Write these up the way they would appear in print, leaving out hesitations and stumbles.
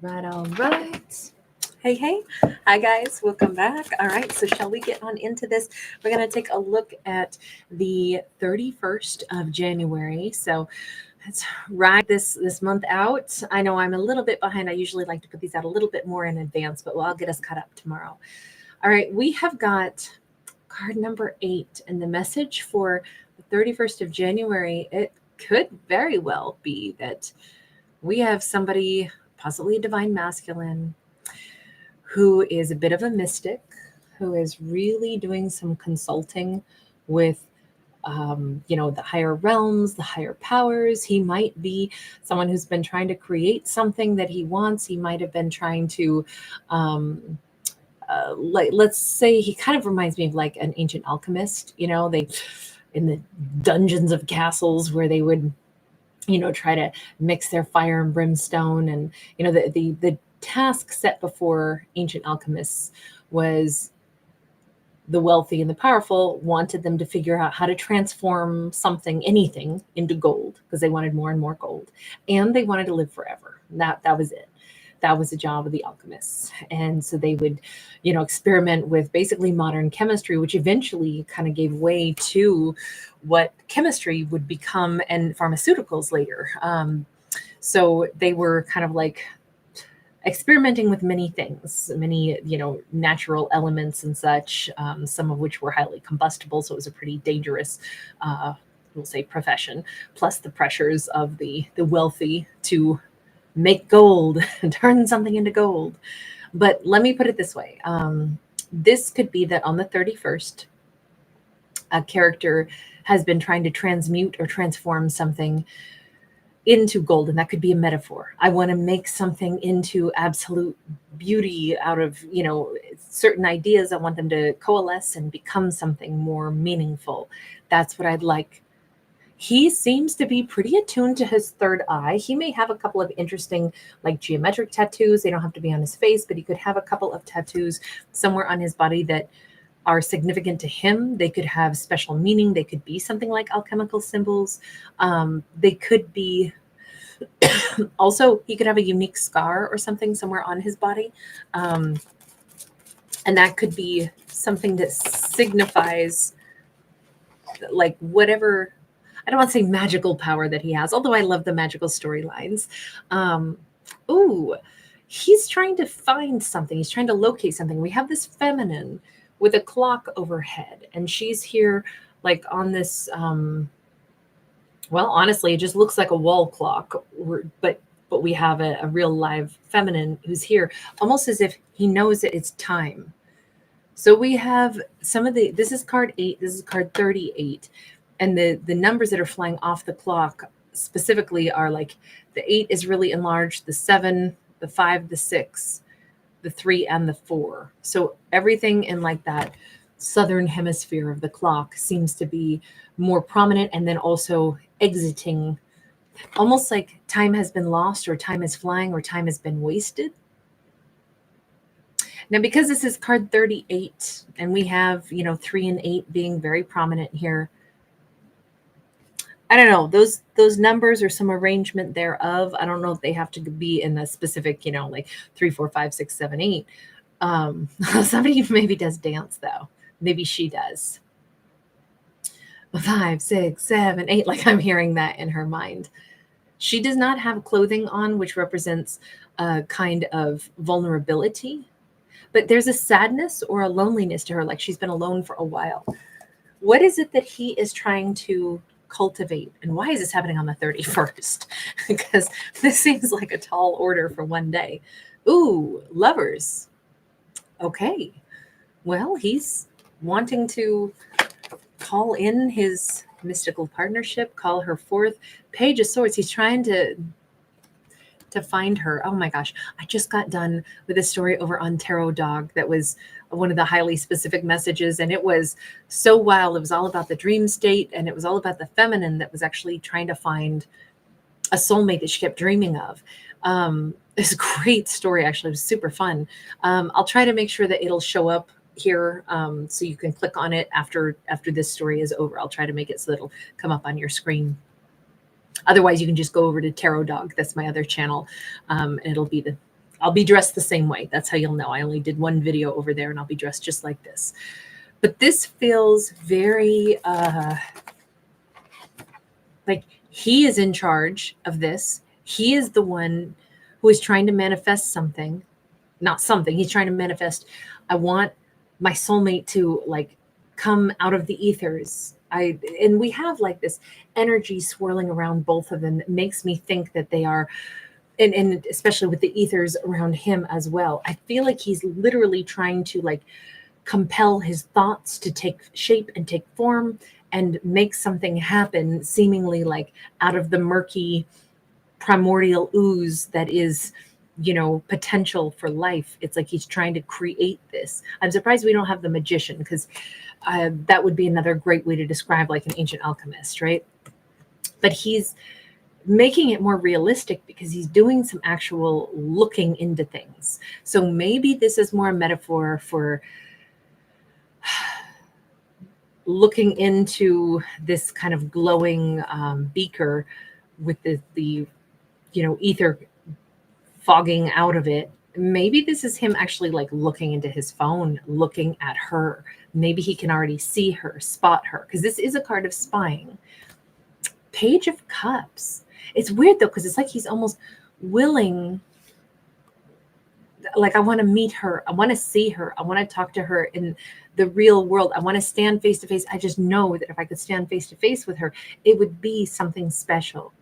All right. Hey, hey. Hi, guys. Welcome back. All right. So, shall we get on into this? We're going to take a look at the 31st of January. So, let's ride this month out. I know I'm a little bit behind. I usually like to put these out a little bit more in advance, but I'll get us caught up tomorrow. All right. We have got card number 8, and the message for the 31st of January, it could very well be that we have somebody, possibly a divine masculine, who is a bit of a mystic, who is really doing some consulting with, the higher realms, the higher powers. He might be someone who's been trying to create something that he wants. He might have been trying to, like, let's say he kind of reminds me of like an ancient alchemist. They in the dungeons of castles where they would try to mix their fire and brimstone. And, the task set before ancient alchemists was the wealthy and the powerful wanted them to figure out how to transform something, anything, into gold, because they wanted more and more gold. And they wanted to live forever. That was it. That was the job of the alchemists. And so they would, experiment with basically modern chemistry, which eventually kind of gave way to what chemistry would become and pharmaceuticals later. So they were kind of like experimenting with many things, many, natural elements and such, some of which were highly combustible. So it was a pretty dangerous, we'll say, profession, plus the pressures of the wealthy to make gold and turn something into gold. But let me put it this way. This could be that on the 31st, a character has been trying to transmute or transform something into gold, and that could be a metaphor. I want to make something into absolute beauty out of, certain ideas. I want them to coalesce and become something more meaningful. That's what I'd like. He seems to be pretty attuned to his third eye. He may have a couple of interesting, like, geometric tattoos. They don't have to be on his face, but he could have a couple of tattoos somewhere on his body that are significant to him. They could have special meaning. They could be something like alchemical symbols. They could be also, he could have a unique scar or something somewhere on his body. And that could be something that signifies, like, whatever, I don't want to say magical power that he has, although I love the magical storylines. He's trying to find something. He's trying to locate something. We have this feminine with a clock overhead, and she's here like on this, well, honestly, it just looks like a wall clock, but we have a real live feminine who's here, almost as if he knows that it's time. So we have this is card 8, this is card 38. And the numbers that are flying off the clock specifically are like the 8 is really enlarged, the 7, the 5, the 6, the 3, and the 4. So everything in like that southern hemisphere of the clock seems to be more prominent, and then also exiting, almost like time has been lost, or time is flying, or time has been wasted. Now, because this is card 38, and we have, 3 and 8 being very prominent here, I don't know, those numbers or some arrangement thereof. I don't know if they have to be in a specific, like 3, 4, 5, 6, 7, 8. Somebody maybe does dance though. Maybe she does. 5, 6, 7, 8. Like, I'm hearing that in her mind. She does not have clothing on, which represents a kind of vulnerability. But there's a sadness or a loneliness to her, like she's been alone for a while. What is it that he is trying to cultivate, and why is this happening on the 31st? Because this seems like a tall order for one day. Ooh, lovers. Okay, well, he's wanting to call in his mystical partnership, call her forth. Page of Swords. He's trying to find her. Oh my gosh, I just got done with a story over on Tarot Dog that was one of the highly specific messages, and it was so wild. It was all about the dream state, and it was all about the feminine that was actually trying to find a soulmate that she kept dreaming of. It's a great story, actually. It was super fun. I'll try to make sure that it'll show up here, so you can click on it after this story is over. I'll try to make it so that it'll come up on your screen. Otherwise, you can just go over to Tarot Dog. That's my other channel. And it'll be I'll be dressed the same way. That's how you'll know. I only did one video over there and I'll be dressed just like this. But this feels very like he is in charge of this. He is the one who is trying to manifest something, not something. He's trying to manifest, I want my soulmate to like come out of the ethers. And we have like this energy swirling around both of them that makes me think that they are, and especially with the ethers around him as well. I feel like he's literally trying to like compel his thoughts to take shape and take form and make something happen, seemingly like out of the murky primordial ooze that is, you know, potential for life. It's like he's trying to create this. I'm surprised we don't have the magician, because that would be another great way to describe like an ancient alchemist, right? But he's making it more realistic because he's doing some actual looking into things. So maybe this is more a metaphor for looking into this kind of glowing beaker with the you know, ether fogging out of it. Maybe this is him actually like looking into his phone, looking at her. Maybe he can already see her, spot her, because this is a card of spying. Page of Cups. It's weird though, because it's like he's almost willing, like, I want to meet her. I want to see her. I want to talk to her in the real world. I want to stand face to face. I just know that if I could stand face to face with her, it would be something special.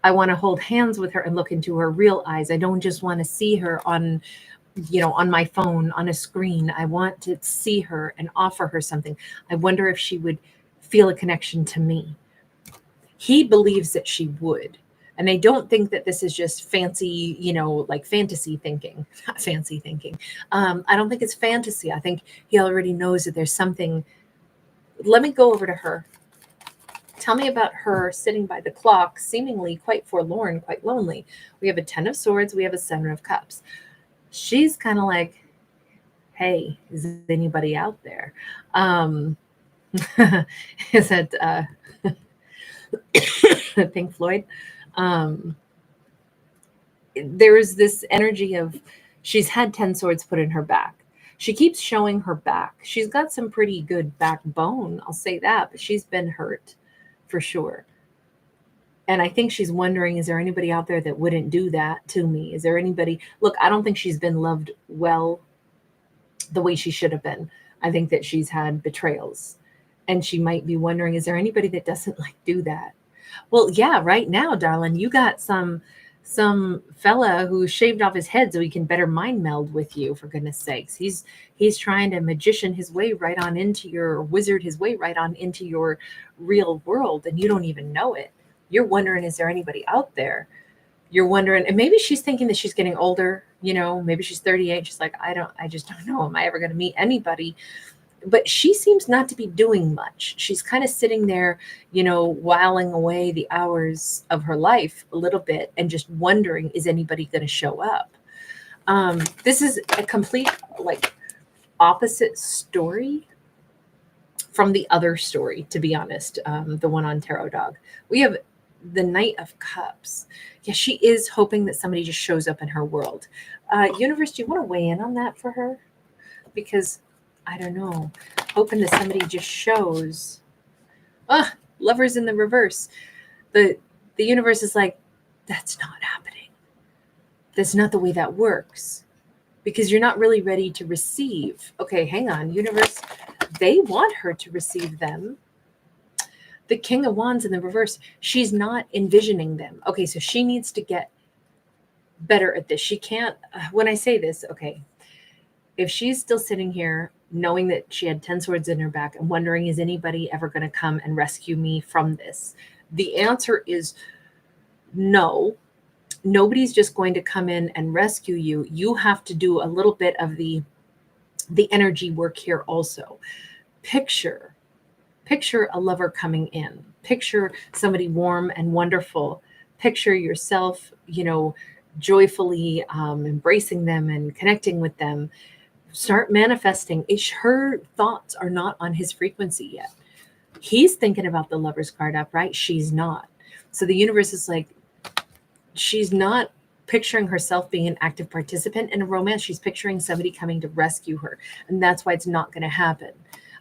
I want to hold hands with her and look into her real eyes. I don't just want to see her on, you know, on my phone, on a screen. I want to see her and offer her something. I wonder if she would feel a connection to me. He believes that she would. And I don't think that this is just fancy, you know, like fantasy thinking, not fancy thinking. I don't think it's fantasy. I think he already knows that there's something. Let me go over to her. Tell me about her sitting by the clock, seemingly quite forlorn, quite lonely. We have a 10 of Swords. We have a 7 of Cups. She's kind of like, hey, is anybody out there? Is that Pink Floyd? There's this energy of she's had 10 swords put in her back. She keeps showing her back. She's got some pretty good backbone, I'll say that, but she's been hurt for sure. And I think she's wondering, is there anybody out there that wouldn't do that to me? Is there anybody? Look, I don't think she's been loved well the way she should have been. I think that she's had betrayals. And she might be wondering, is there anybody that doesn't like do that? Well, yeah, right now, darling, you got some fella who shaved off his head so he can better mind meld with you, for goodness sakes. He's trying to magician his way right on into your, wizard his way right on into your real world, and you don't even know it. You're wondering, is there anybody out there? You're wondering, and maybe she's thinking that she's getting older, you know, maybe she's 38. She's like, I just don't know. Am I ever going to meet anybody? But she seems not to be doing much. She's kind of sitting there, you know, whiling away the hours of her life a little bit and just wondering, is anybody going to show up? This is a complete, like, opposite story from the other story, to be honest, the one on Tarot Dog. We have the Knight of Cups. Yeah, she is hoping that somebody just shows up in her world. Universe, do you want to weigh in on that for her? Because I don't know, hoping that somebody just shows. Lovers in the reverse. The universe is like, that's not happening. That's not the way that works, because you're not really ready to receive. Okay, hang on, universe. They want her to receive them. The King of Wands in the reverse, she's not envisioning them. Okay, so she needs to get better at this. She can't, when I say this, okay, if she's still sitting here knowing that she had 10 swords in her back and wondering, is anybody ever going to come and rescue me from this? The answer is no. Nobody's just going to come in and rescue you. You have to do a little bit of the energy work here also. Picture a lover coming in. Picture somebody warm and wonderful. Picture yourself, you know, joyfully embracing them and connecting with them. Start manifesting. Her thoughts are not on his frequency yet. He's thinking about the Lover's card up, right? She's not. So the universe is like, she's not picturing herself being an active participant in a romance. She's picturing somebody coming to rescue her. And that's why it's not going to happen.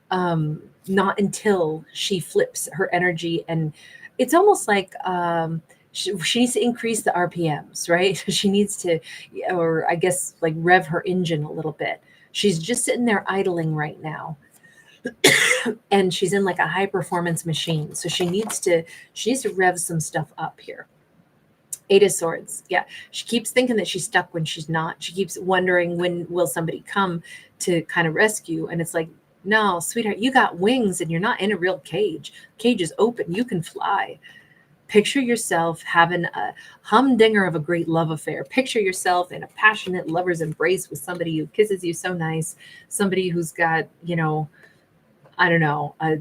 Not until she flips her energy. And it's almost like she needs to increase the RPMs, right? She needs to, or I guess like rev her engine a little bit. She's just sitting there idling right now. And she's in like a high performance machine. So she needs to rev some stuff up here. Eight of Swords. Yeah. She keeps thinking that she's stuck when she's not. She keeps wondering when will somebody come to kind of rescue. And it's like, no, sweetheart, you got wings and you're not in a real cage. Cage is open. You can fly. Picture yourself having a humdinger of a great love affair. Picture yourself in a passionate lover's embrace with somebody who kisses you so nice. Somebody who's got, I don't know, a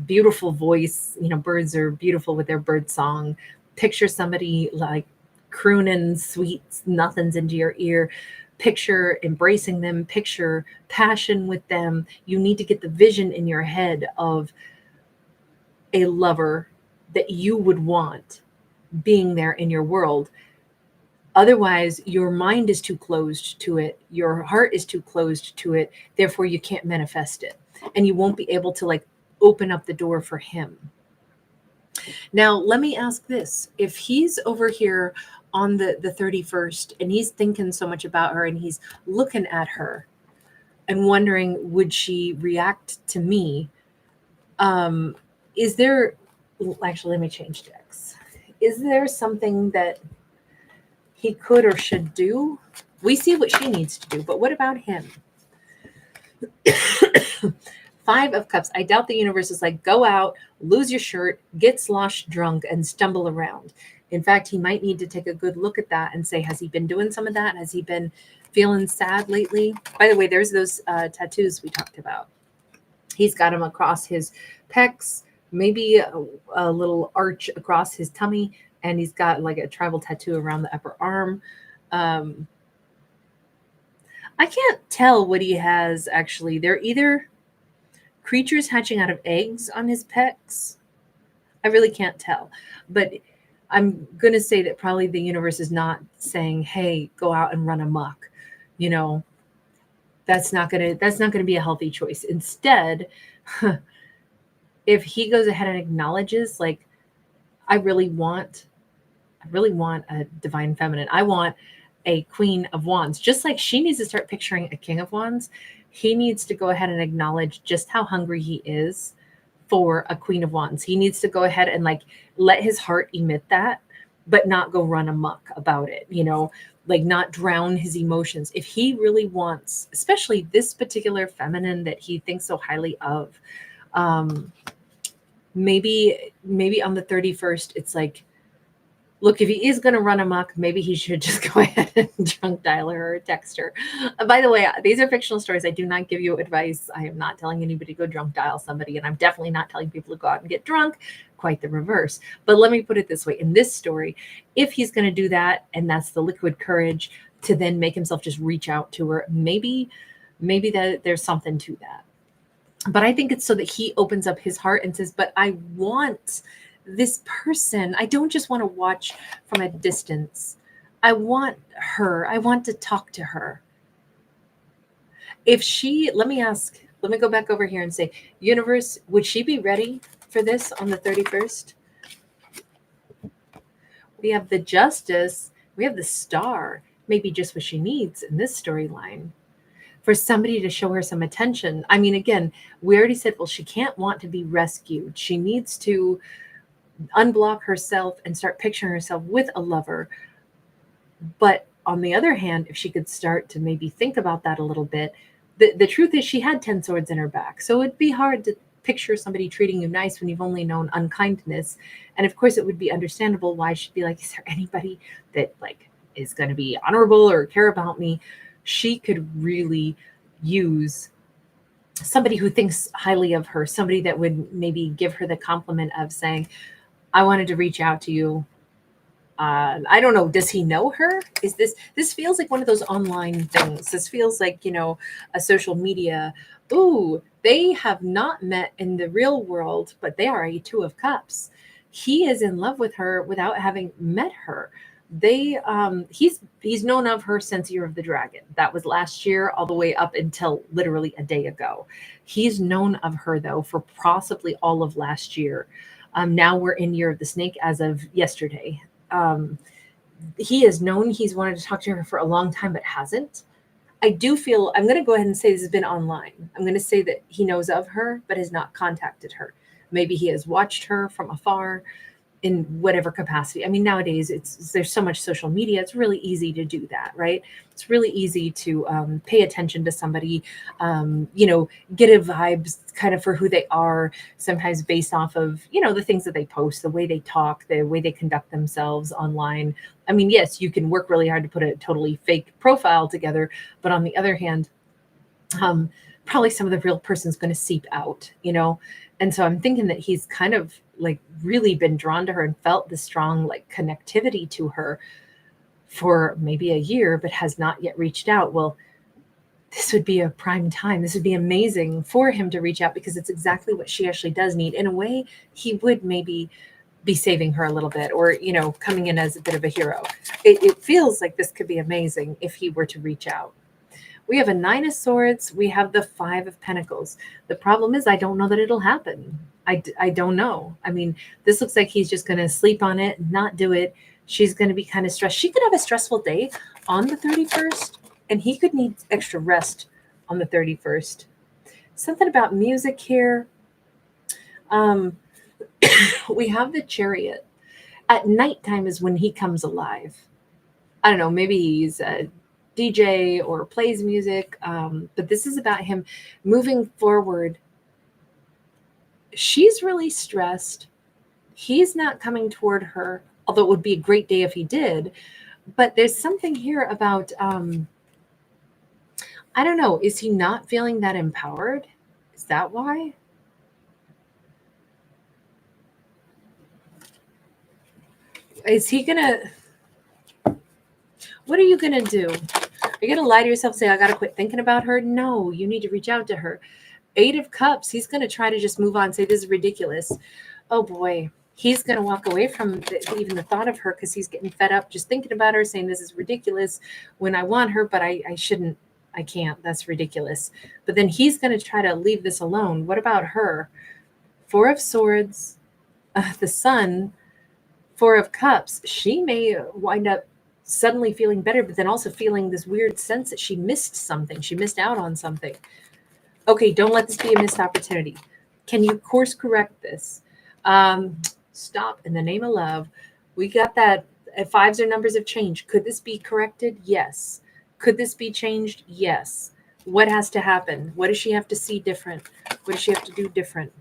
beautiful voice. Birds are beautiful with their bird song. Picture somebody like crooning sweet nothings into your ear. Picture embracing them. Picture passion with them. You need to get the vision in your head of a lover that you would want being there in your world. Otherwise, your mind is too closed to it. Your heart is too closed to it. Therefore, you can't manifest it. And you won't be able to like open up the door for him. Now, let me ask this. If he's over here on the 31st and he's thinking so much about her and he's looking at her and wondering, would she react to me? Is there, actually, let me change decks. Is there something that he could or should do? We see what she needs to do, but what about him? 5 of Cups. I doubt the universe is like, go out, lose your shirt, get sloshed drunk, and stumble around. In fact, he might need to take a good look at that and say, has he been doing some of that? Has he been feeling sad lately? By the way, there's those tattoos we talked about. He's got them across his pecs, maybe a little arch across his tummy, and he's got like a tribal tattoo around the upper arm. I can't tell what he has, actually. They're either creatures hatching out of eggs on his pecs. I really can't tell. But I'm going to say that probably the universe is not saying, hey, go out and run amok. That's not going to be a healthy choice. Instead, if he goes ahead and acknowledges, like, I really want a divine feminine. I want a Queen of Wands. Just like she needs to start picturing a King of Wands, he needs to go ahead and acknowledge just how hungry he is for a Queen of Wands. He needs to go ahead and like let his heart emit that, but not go run amok about it, like not drown his emotions. If he really wants, especially this particular feminine that he thinks so highly of, maybe on the 31st, it's like, look, if he is going to run amok, maybe he should just go ahead and drunk dial her or text her. By the way, these are fictional stories. I do not give you advice. I am not telling anybody to go drunk dial somebody, and I'm definitely not telling people to go out and get drunk. Quite the reverse. But let me put it this way. In this story, if he's going to do that, and that's the liquid courage to then make himself just reach out to her, maybe that there's something to that. But I think it's so that he opens up his heart and says, but I want this person. I don't just want to watch from a distance. I want her. I want to talk to her. If she, let me go back over here and say, universe, would she be ready for this on the 31st? We have the Justice. We have the Star. Maybe just what she needs in this storyline. For somebody to show her some attention. I mean, again, we already said, well, she can't want to be rescued. She needs to unblock herself and start picturing herself with a lover. But on the other hand, if she could start to maybe think about that a little bit, the truth is she had 10 swords in her back. So it'd be hard to picture somebody treating you nice when you've only known unkindness. And of course, it would be understandable why she'd be like, is there anybody that like is going to be honorable or care about me? She could really use somebody who thinks highly of her, somebody that would maybe give her the compliment of saying, I wanted to reach out to you. I don't know. Does he know her? This feels like one of those online things. This feels like, a social media. Ooh, they have not met in the real world, but they are a 2 of Cups. He is in love with her without having met her. They he's known of her since Year of the Dragon. That was last year, all the way up until literally a day ago. He's known of her though for possibly all of last year. Now we're in Year of the Snake as of yesterday. He has known, he's wanted to talk to her for a long time but hasn't. I do feel, I'm going to go ahead and say this has been online. I'm going to say that he knows of her but has not contacted her. Maybe he has watched her from afar in whatever capacity. I mean, nowadays there's so much social media. It's really easy to do that, right? It's really easy to pay attention to somebody, get a vibe kind of for who they are, sometimes based off of, the things that they post, the way they talk, the way they conduct themselves online. I mean, yes, you can work really hard to put a totally fake profile together, but on the other hand, probably some of the real person's going to seep out, And so I'm thinking that he's kind of like really been drawn to her and felt the strong like connectivity to her for maybe a year, but has not yet reached out. Well, this would be a prime time. This would be amazing for him to reach out because it's exactly what she actually does need. In a way, he would maybe be saving her a little bit or, coming in as a bit of a hero. It feels like this could be amazing if he were to reach out. We have a 9 of Swords. We have the 5 of Pentacles. The problem is I don't know that it'll happen. I don't know. I mean, this looks like he's just going to sleep on it, not do it. She's going to be kind of stressed. She could have a stressful day on the 31st, and he could need extra rest on the 31st. Something about music here. We have the Chariot. At nighttime is when he comes alive. I don't know, maybe he's a DJ or plays music, but this is about him moving forward. She's really stressed. He's not coming toward her, although it would be a great day if he did. But there's something here about, I don't know, is he not feeling that empowered? Is that why? Is he gonna, what are you gonna do? Are you gonna lie to yourself, say, I gotta quit thinking about her? No, you need to reach out to her. 8 of Cups, he's gonna try to just move on, say this is ridiculous. Oh boy, he's gonna walk away from even the thought of her because he's getting fed up just thinking about her, saying this is ridiculous when I want her, but I shouldn't, I can't, that's ridiculous. But then he's gonna try to leave this alone. What about her? 4 of Swords, the Sun, 4 of Cups, she may wind up suddenly feeling better, but then also feeling this weird sense that she missed something. She missed out on something. Okay, don't let this be a missed opportunity. Can you course correct this? Stop in the name of love. We got that. 5s are numbers of change. Could this be corrected? Yes. Could this be changed? Yes. What has to happen? What does she have to see different? What does she have to do different?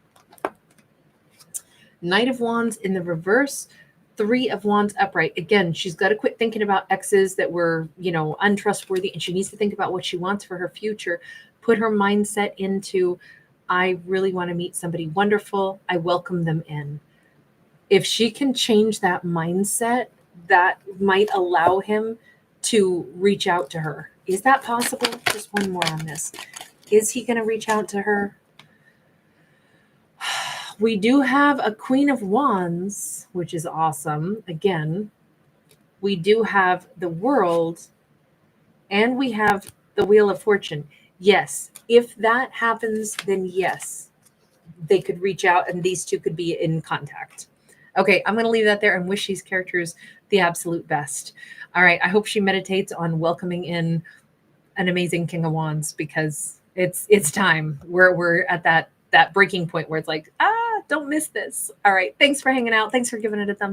Knight of Wands in the reverse. 3 of Wands upright. Again, she's got to quit thinking about exes that were, untrustworthy, and she needs to think about what she wants for her future. Put her mindset into, I really want to meet somebody wonderful. I welcome them in. If she can change that mindset, that might allow him to reach out to her. Is that possible? Just one more on this. Is he going to reach out to her? We do have a Queen of Wands, which is awesome. Again, we do have the World, and we have the Wheel of Fortune. Yes, if that happens, then yes, they could reach out and these two could be in contact. Okay, I'm going to leave that there and wish these characters the absolute best. All right, I hope she meditates on welcoming in an amazing King of Wands because it's time. We're at that breaking point where it's like, don't miss this. All right, thanks for hanging out. Thanks for giving it a thumbs